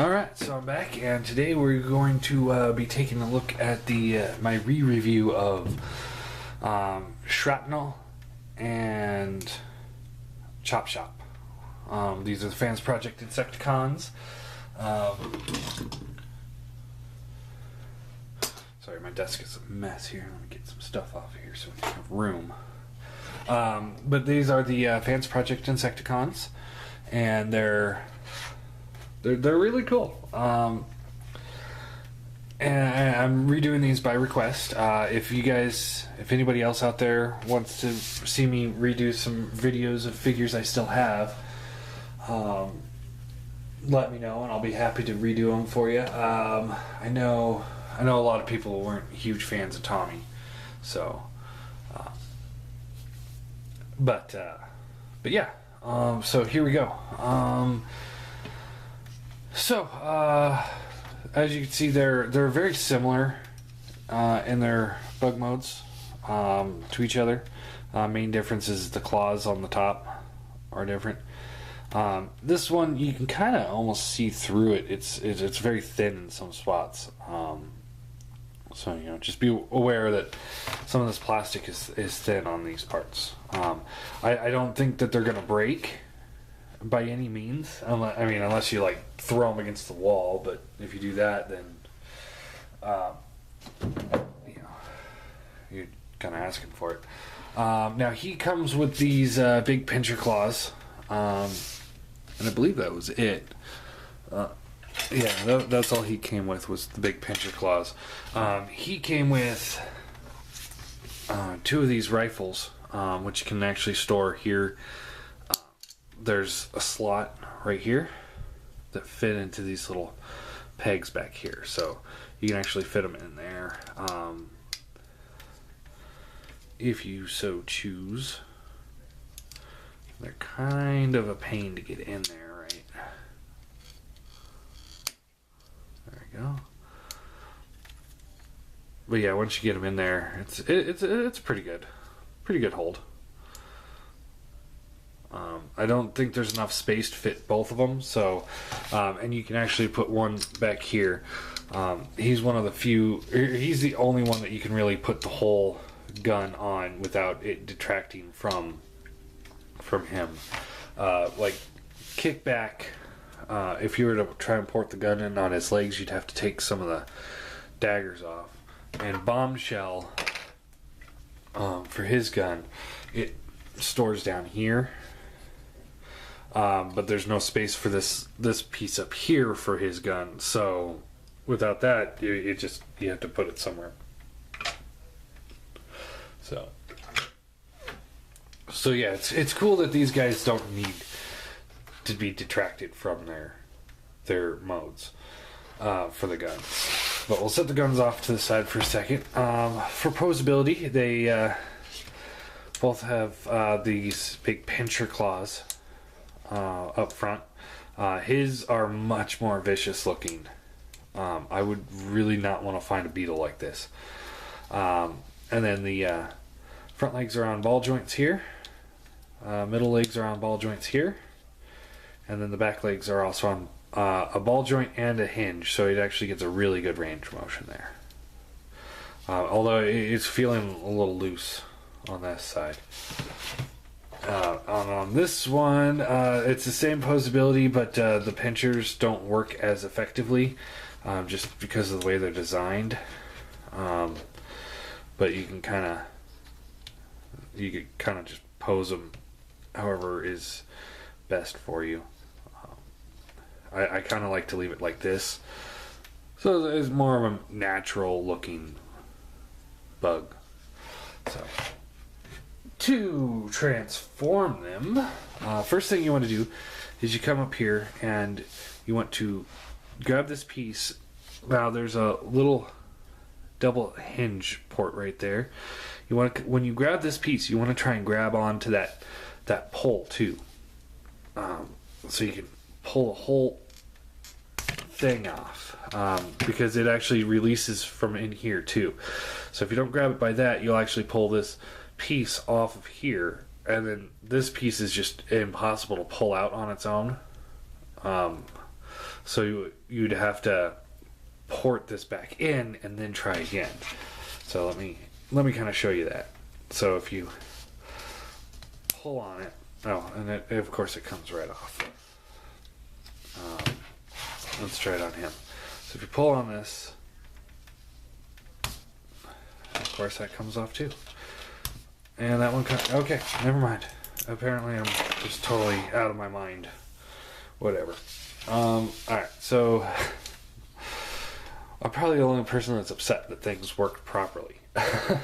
Alright, so I'm back, and today we're going to be taking a look at the my re-review of Shrapnel and Chop Shop. These are the Fans Project Insecticons. Sorry, my desk is a mess here. Let me get some stuff off here so we can have room. But these are the Fans Project Insecticons, and they're really cool. And I'm redoing these by request. If anybody else out there wants to see me redo some videos of figures I still have, let me know and I'll be happy to redo them for you. I know a lot of people weren't huge fans of Tommy, so but yeah. So here we go. As you can see, they're very similar in their bug modes to each other. Main difference is the claws on the top are different. This one, you can kind of almost see through it. It's very thin in some spots. So just be aware that some of this plastic is thin on these parts. I don't think that they're gonna break by any means, unless you like throw them against the wall. But if you do that, then you're kind of asking for it. Now he comes with these big pincher claws, and I believe that was it. Yeah, that's all he came with, was the big pincher claws. He came with two of these rifles, which you can actually store here. There's a slot right here that fit into these little pegs back here, so you can actually fit them in there if you so choose. They're kind of a pain to get in there, right? There we go. But yeah, once you get them in there, it's pretty good hold. I don't think there's enough space to fit both of them, so and you can actually put one back here. He's one of the few, he's the only one that you can really put the whole gun on without it detracting from him. Like kickback, if you were to try and port the gun in on his legs, you'd have to take some of the daggers off. And bombshell, for his gun, it stores down here. But there's no space for this piece up here for his gun. So without that, you have to put it somewhere. So yeah, it's cool that these guys don't need to be detracted from their modes for the guns. But we'll set the guns off to the side for a second. For posability, they both have these big pincher claws up front. His are much more vicious looking. I would really not want to find a beetle like this. And then the front legs are on ball joints here. Middle legs are on ball joints here. And then the back legs are also on a ball joint and a hinge, so it actually gets a really good range of motion there. Although it's feeling a little loose on this side. On this one, it's the same posability, but the pinchers don't work as effectively, just because of the way they're designed. But you can kind of just pose them however is best for you. I kind of like to leave it like this, so it's more of a natural looking bug. So to transform them, first thing you want to do is you come up here and you want to grab this piece. Now there's a little double hinge port right there. You want to, when you grab this piece, you want to try and grab onto that pole too, so you can pull a whole thing off, because it actually releases from in here too. So if you don't grab it by that, you'll actually pull this piece off of here, and then this piece is just impossible to pull out on its own. So you'd have to port this back in and then try again. So let me kind of show you that. So if you pull on it, and of course it comes right off. Let's try it on him. So if you pull on this, of course that comes off too. And that one okay, never mind. Apparently I'm just totally out of my mind. Whatever. Alright, so I'm probably the only person that's upset that things worked properly. To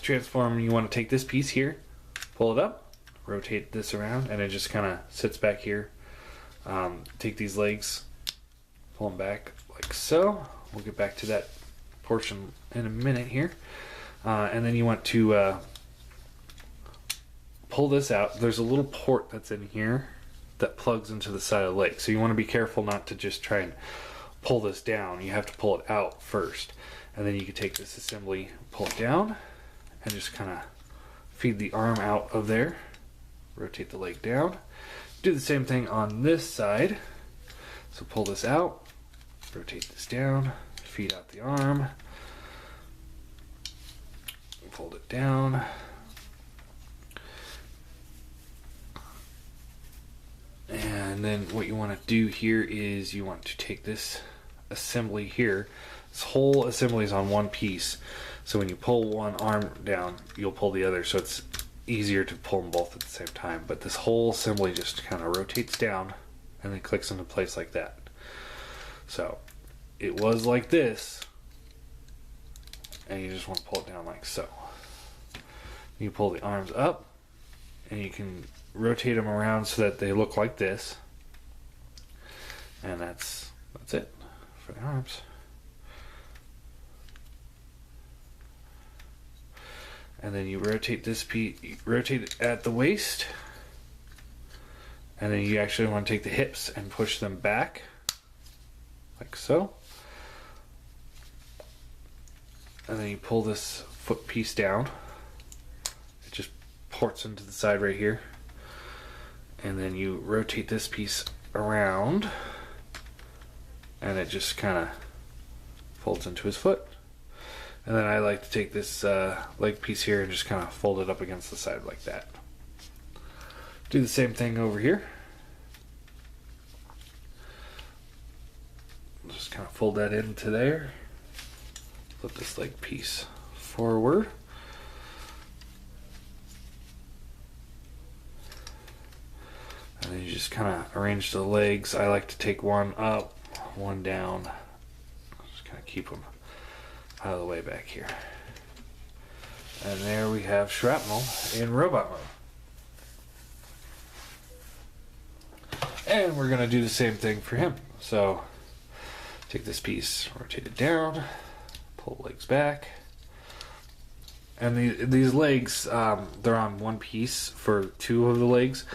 transform, you want to take this piece here, pull it up, rotate this around, and it just kind of sits back here. Take these legs, pull them back like so. We'll get back to that portion in a minute here. And then you want to pull this out. There's a little port that's in here that plugs into the side of the leg. So you want to be careful not to just try and pull this down. You have to pull it out first. And then you can take this assembly, pull it down, and just kind of feed the arm out of there. Rotate the leg down. Do the same thing on this side. So pull this out, rotate this down, feed out the arm, fold it down. And then what you want to do here is you want to take this assembly here. This whole assembly is on one piece. So when you pull one arm down, you'll pull the other. So it's easier to pull them both at the same time. But this whole assembly just kind of rotates down and then clicks into place like that. So it was like this. And you just want to pull it down like so. You pull the arms up and you can rotate them around so that they look like this. And that's it for the arms. And then you rotate this piece, rotate it at the waist. And then you actually want to take the hips and push them back like so. And then you pull this foot piece down. It just ports into the side right here. And then you rotate this piece around. And it just kind of folds into his foot. And then I like to take this leg piece here and just kind of fold it up against the side like that. Do the same thing over here. Just kind of fold that into there. Flip this leg piece forward. And then you just kind of arrange the legs. I like to take one up, one down. Just kind of keep them out of the way back here. And there we have Shrapnel in robot mode. And we're going to do the same thing for him. So take this piece, rotate it down, pull the legs back. And these legs, they're on one piece for two of the legs.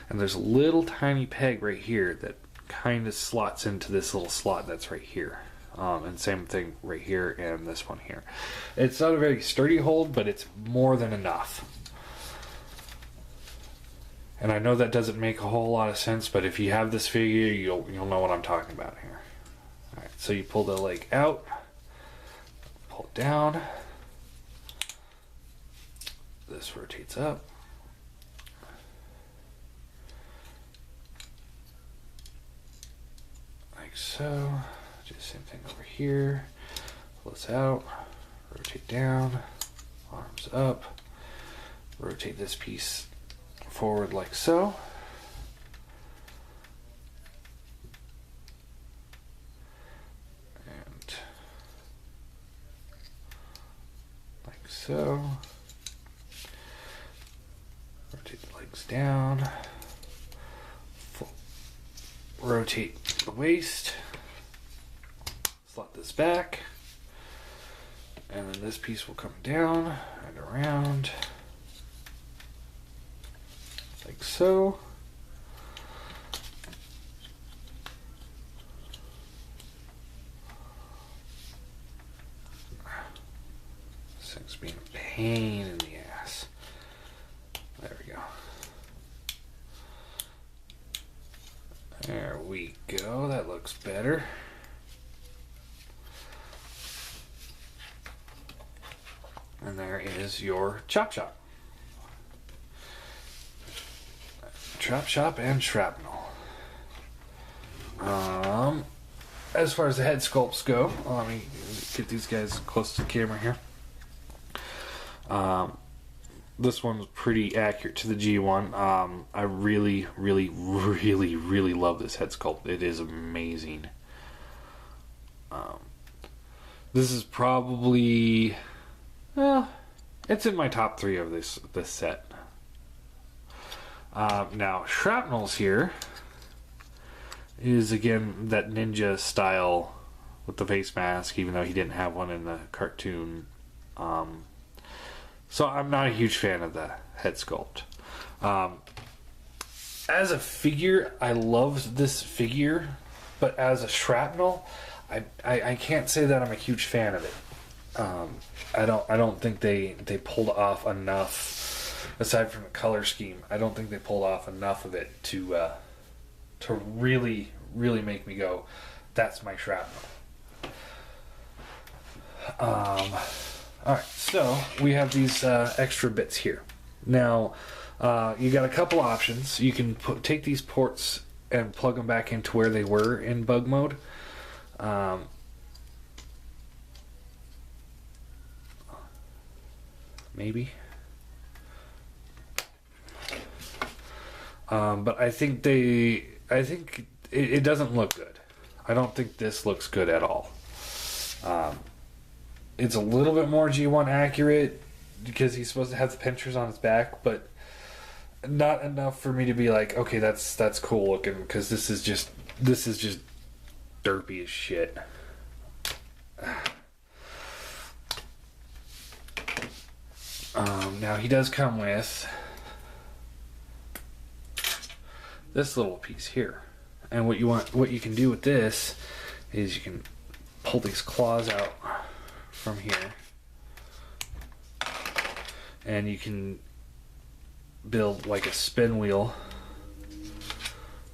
And there's a little tiny peg right here that kind of slots into this little slot that's right here. And same thing right here and this one here. It's not a very sturdy hold, but it's more than enough. And I know that doesn't make a whole lot of sense, but if you have this figure, you'll know what I'm talking about here. Alright, so you pull the leg out, pull it down. This rotates up. Like so. Do the same thing over here. Pull this out, rotate down, arms up, rotate this piece forward like so. And like so. Rotate the legs down. Rotate the waist. Slot this back, and then this piece will come down and around like so. This thing's being a pain in the ass. There we go. There we go. That looks better. And there is your Chop Shop. Chop Shop and Shrapnel. As far as the head sculpts go, let me get these guys close to the camera here. This one's pretty accurate to the G1. I really, really, really, really love this head sculpt. It is amazing. This is probably, it's in my top 3 of this set. Now, Shrapnel's here is again that ninja style with the face mask, even though he didn't have one in the cartoon. So I'm not a huge fan of the head sculpt. As a figure, I loved this figure, but as a Shrapnel, I can't say that I'm a huge fan of it. I don't think they pulled off enough, aside from the color scheme. I don't think they pulled off enough of it to really, really make me go, that's my Shrapnel. Alright, so we have these extra bits here. Now, you got a couple options. You can take these ports and plug them back into where they were in bug mode. Maybe. But I think it doesn't look good. I don't think this looks good at all. It's a little bit more G1 accurate because he's supposed to have the pinchers on his back, but not enough for me to be like, okay, that's cool looking, because this is just derpy as shit. Now he does come with this little piece here, and what you can do with this is you can pull these claws out from here, and you can build like a spin wheel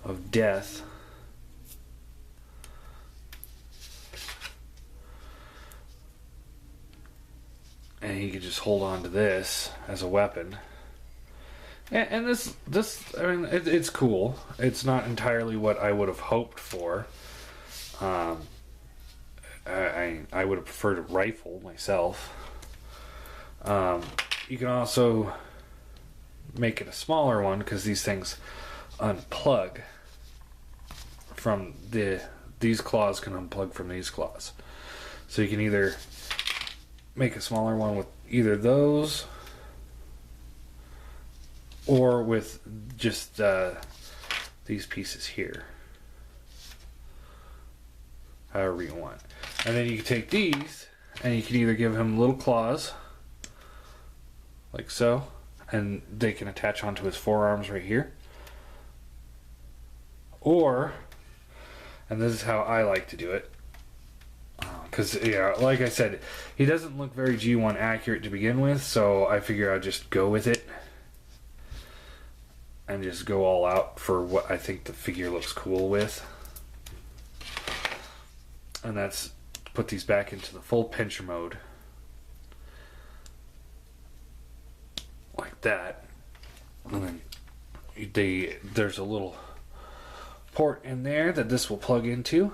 of death. And he could just hold on to this as a weapon. And this I mean, it's cool. It's not entirely what I would have hoped for. I would have preferred a rifle myself. You can also make it a smaller one because these things unplug from these claws can unplug from these claws. So you can either make a smaller one with either those or with just these pieces here, however you want. And then you can take these and you can either give him little claws like so, and they can attach onto his forearms right here, or, and this is how I like to do it, because like I said, he doesn't look very G1 accurate to begin with, so I figure I'll just go with it and just go all out for what I think the figure looks cool with. And that's put these back into the full pincher mode like that, and then there's a little port in there that this will plug into,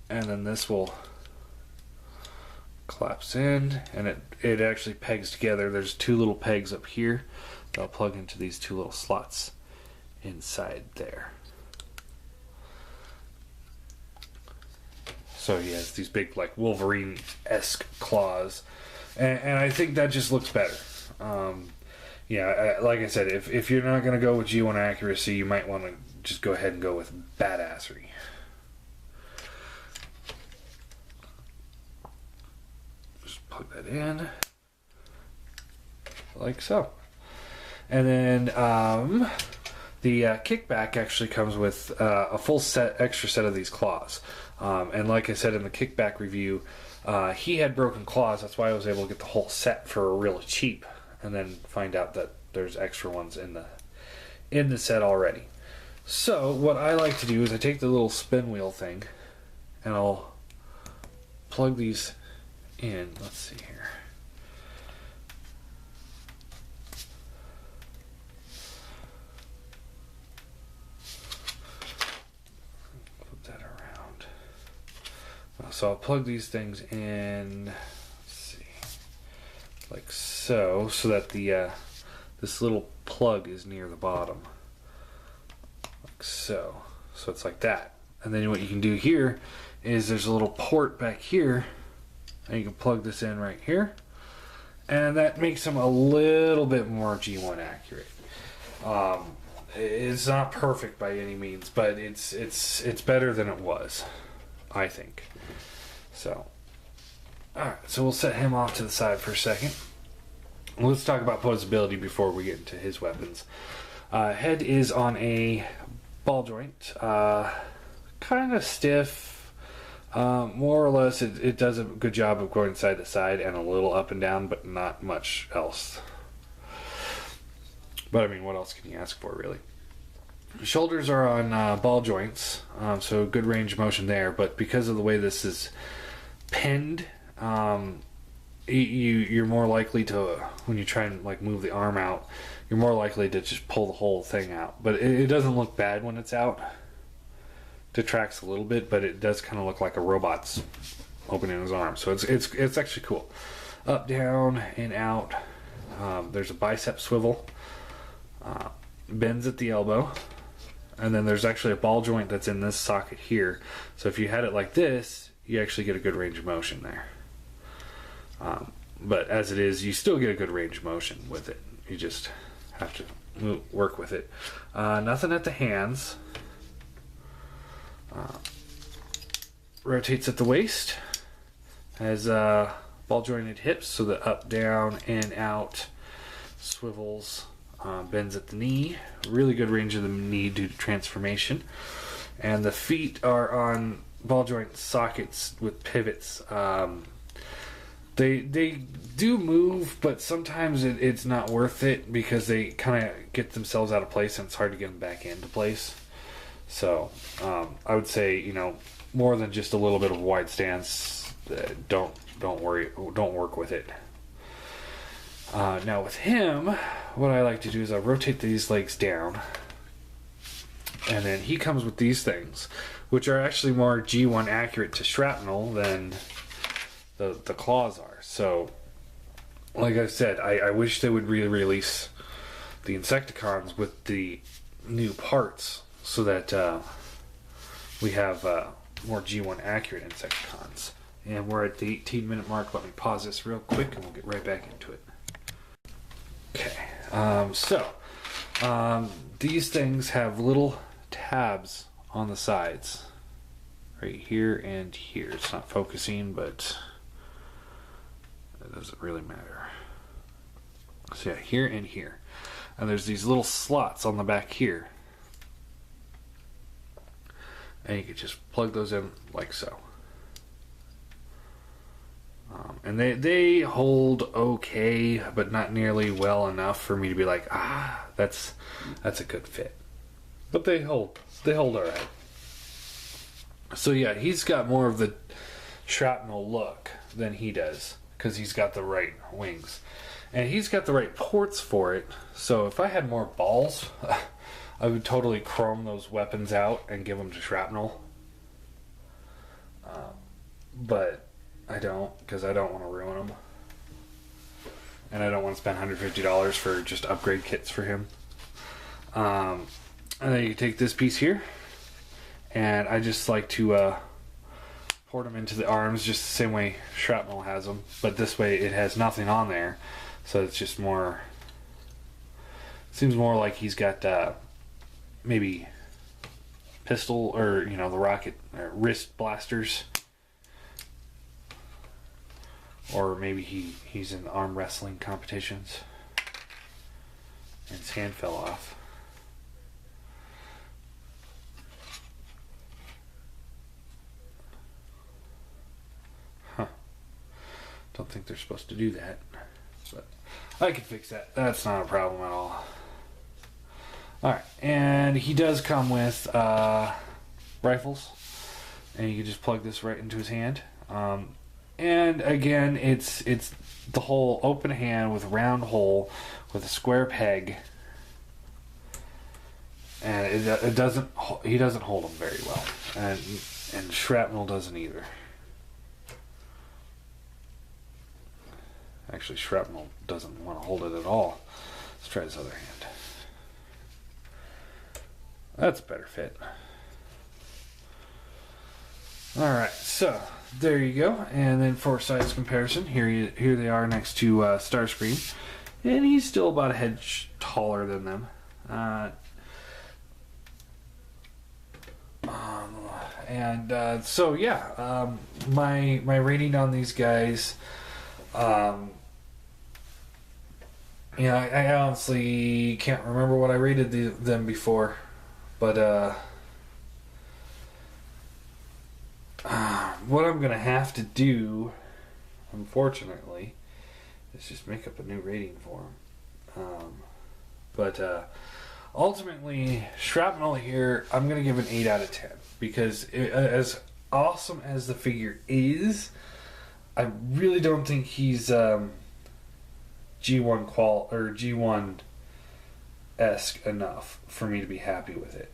and then this will collapse in, and it actually pegs together. There's 2 little pegs up here that'll plug into these 2 little slots inside there. So he has these big, like, Wolverine-esque claws, and I think that just looks better. Like I said, if you're not going to go with G1 accuracy, you might want to just go ahead and go with badassery. Just plug that in, like so. And then the kickback actually comes with a full extra set of these claws. And like I said in the kickback review, he had broken claws. That's why I was able to get the whole set for really cheap, and then find out that there's extra ones in the set already. So what I like to do is I take the little spin wheel thing and I'll plug these in. Let's see here. Flip that around. So I'll plug these things in, let's see, like so that the this little plug is near the bottom. Like so. So it's like that. And then what you can do here is there's a little port back here, and you can plug this in right here, and that makes them a little bit more G1 accurate. It's not perfect by any means, but it's better than it was, I think. So, alright, so we'll set him off to the side for a second. Let's talk about posability before we get into his weapons. Head is on a ball joint, kind of stiff. More or less, it does a good job of going side to side and a little up and down, but not much else. But I mean, what else can you ask for, really? Shoulders are on ball joints, so good range of motion there. But because of the way this is pinned, you're more likely to, when you try and like move the arm out, you're more likely to just pull the whole thing out. But it doesn't look bad when it's out. Detracts a little bit, but it does kind of look like a robot's opening his arm. So it's actually cool. Up, down, and out. There's a bicep swivel. Bends at the elbow. And then there's actually a ball joint that's in this socket here. So if you had it like this, you actually get a good range of motion there. But as it is, you still get a good range of motion with it. You just have to work with it. Nothing at the hands. Rotates at the waist. Has ball jointed hips, so the up, down, and out swivels. Bends at the knee. Really good range of the knee due to transformation. And the feet are on ball joint sockets with pivots. They do move, but sometimes it's not worth it because they kind of get themselves out of place and it's hard to get them back into place. So I would say, more than just a little bit of wide stance, don't work with it. Now with him, what I like to do is I rotate these legs down, and then he comes with these things, which are actually more G1 accurate to shrapnel than the claws are. So, like I said, I wish they would re-release the Insecticons with the new parts so that we have more G1 accurate Insecticons. And we're at the 18-minute mark. Let me pause this real quick and we'll get right back into it. Okay, these things have little tabs on the sides, right here and here. It's not focusing, but it doesn't really matter. So yeah, here and here. And there's these little slots on the back here. And you can just plug those in like so. And they hold okay, but not nearly well enough for me to be like, that's a good fit. But they hold all right. So yeah, he's got more of the shrapnel look than he does because he's got the right wings, and he's got the right ports for it. So if I had more balls, I would totally chrome those weapons out and give them to shrapnel. But I don't, because I don't want to ruin them. And I don't want to spend $150 for just upgrade kits for him. And then you take this piece here. And I just like to port them into the arms just the same way shrapnel has them. But this way it has nothing on there. So it's just more... Seems more like he's got maybe pistol or, the rocket wrist blasters. Or maybe he's in arm wrestling competitions and his hand fell off. Don't think they're supposed to do that, but I can fix that. That's not a problem at all. Alright, and he does come with rifles, and you can just plug this right into his hand. And again, it's the whole open hand with round hole with a square peg, and it doesn't, he doesn't hold them very well, and Shrapnel doesn't either. Actually, Shrapnel doesn't want to hold it at all. Let's try his other hand. That's a better fit. Alright, so there you go. And then for size comparison, here they are next to Starscream. And he's still about a head taller than them. So yeah, my rating on these guys, yeah, I honestly can't remember what I rated them before, but what I'm gonna have to do, unfortunately, is just make up a new rating for them. But ultimately, Shrapnel here, I'm gonna give an 8 out of 10 because as awesome as the figure is, I really don't think he's G1 or G1-esque enough for me to be happy with it.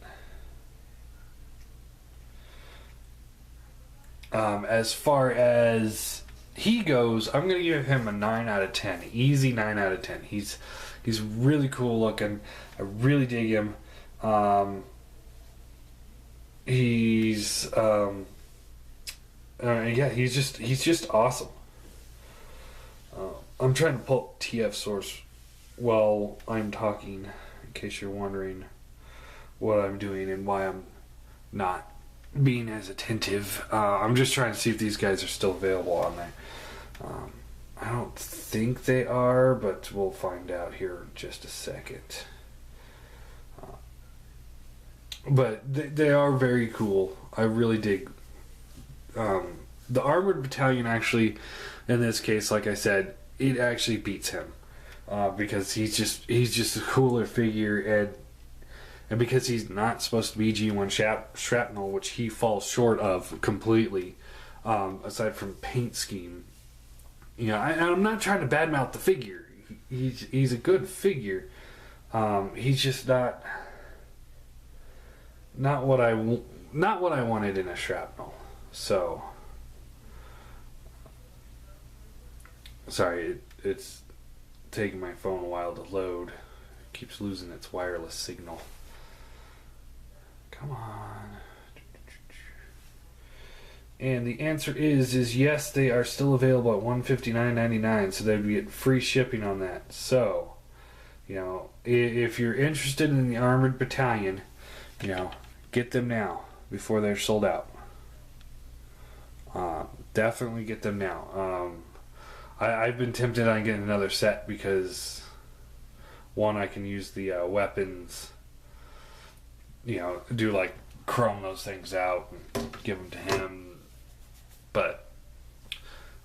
As far as he goes, I'm going to give him a 9 out of 10. Easy 9 out of 10. He's really cool looking. I really dig him. Yeah, he's just awesome. I'm trying to pull up TF source while I'm talking, in case you're wondering what I'm doing and why I'm not being as attentive. I'm just trying to see if these guys are still available on there. I don't think they are, but we'll find out here in just a second. But they are very cool. I really dig. The Armored Battalion actually, in this case, like I said, it actually beats him. Because he's just a cooler figure, and because he's not supposed to be G1 Shrapnel, which he falls short of completely, aside from paint scheme. You know, I'm not trying to badmouth the figure. He's a good figure. He's just not what I wanted in a Shrapnel. So sorry, it's taking my phone a while to load. It keeps losing its wireless signal. Come on. And the answer is yes, they are still available at $159.99, so they'd be at free shipping on that. So, you know, if you're interested in the Armored Battalion, you know, get them now before they're sold out. Definitely get them now. I've been tempted on getting another set because, one, I can use the weapons, you know, do like chrome those things out and give them to him, but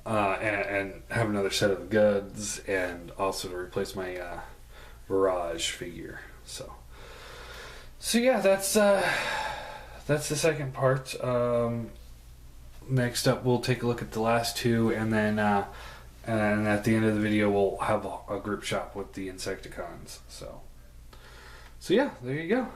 and have another set of goods, and also to replace my Mirage figure. So yeah, that's the second part. Next up, we'll take a look at the last two, and then and at the end of the video, we'll have a group shop with the Insecticons. So yeah, there you go.